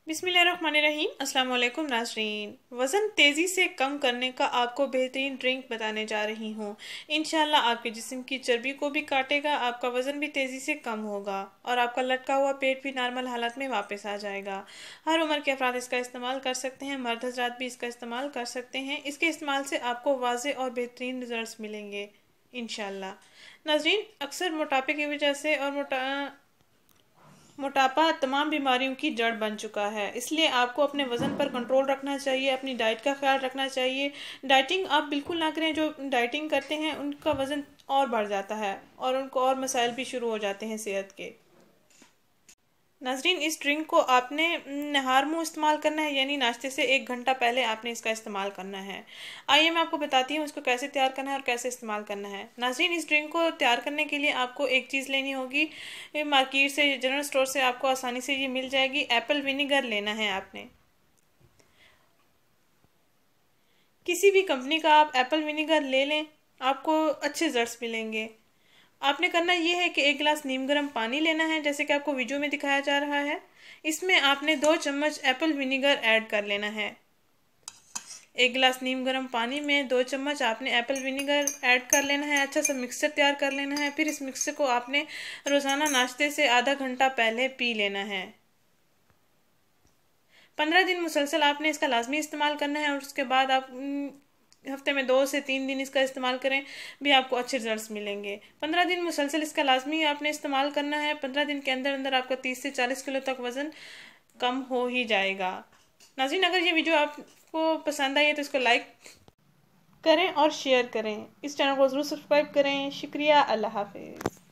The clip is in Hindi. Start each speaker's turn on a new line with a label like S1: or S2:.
S1: बिस्मिल्लाहिर्रहमानिर्रहीम। अस्सलाम वालेकुम नाज़रीन। वज़न तेज़ी से कम करने का आपको बेहतरीन ड्रिंक बताने जा रही हूँ। इंशाल्लाह आपके जिस्म की चर्बी को भी काटेगा, आपका वज़न भी तेज़ी से कम होगा और आपका लटका हुआ पेट भी नॉर्मल हालत में वापस आ जाएगा। हर उम्र के अफराद इसका इस्तेमाल कर सकते हैं, मर्द हज़रात भी इसका इस्तेमाल कर सकते हैं। इसके इस्तेमाल से आपको वाज़े और बेहतरीन रिज़ल्ट मिलेंगे इंशाल्लाह। नाज़रीन, अक्सर मोटापे की वजह से और मोटापा तमाम बीमारियों की जड़ बन चुका है, इसलिए आपको अपने वज़न पर कंट्रोल रखना चाहिए, अपनी डाइट का ख्याल रखना चाहिए। डाइटिंग आप बिल्कुल ना करें। जो डाइटिंग करते हैं उनका वज़न और बढ़ जाता है और उनको और मसाइल भी शुरू हो जाते हैं सेहत के। नाजरीन, इस ड्रिंक को आपने नहार मुँह इस्तेमाल करना है, यानी नाश्ते से 1 घंटा पहले आपने इसका इस्तेमाल करना है। आइए मैं आपको बताती हूँ इसको कैसे तैयार करना है और कैसे इस्तेमाल करना है। नाजरीन, इस ड्रिंक को तैयार करने के लिए आपको एक चीज़ लेनी होगी। मार्केट से, जनरल स्टोर से आपको आसानी से ये मिल जाएगी। एप्पल विनीगर लेना है आपने। किसी भी कंपनी का आप एप्पल विनीगर ले लें, आपको अच्छे रिजल्ट्स मिलेंगे। आपने करना ये है कि 1 गिलास नीम गर्म पानी लेना है, जैसे कि आपको वीडियो में दिखाया जा रहा है। इसमें आपने 2 चम्मच एप्पल विनीगर ऐड कर लेना है। 1 गिलास नीम गर्म पानी में 2 चम्मच आपने एप्पल विनीगर ऐड कर लेना है। अच्छा सा मिक्सर तैयार कर लेना है। फिर इस मिक्सर को आपने रोज़ाना नाश्ते से आधा घंटा पहले पी लेना है। 15 दिन मुसलसल आपने इसका लाजमी इस्तेमाल करना है और उसके बाद आप हफ्ते में 2 से 3 दिन इसका इस्तेमाल करें, भी आपको अच्छे रिजल्ट्स मिलेंगे। 15 दिन मुसलसल इसका लाजमी आपने इस्तेमाल करना है। 15 दिन के अंदर अंदर आपका 30 से 40 किलो तक वज़न कम हो ही जाएगा। नाज़रीन, अगर ये वीडियो आपको पसंद आई है तो इसको लाइक करें और शेयर करें। इस चैनल को ज़रूर सब्सक्राइब करें। शुक्रिया। अल्लाह हाफिज़।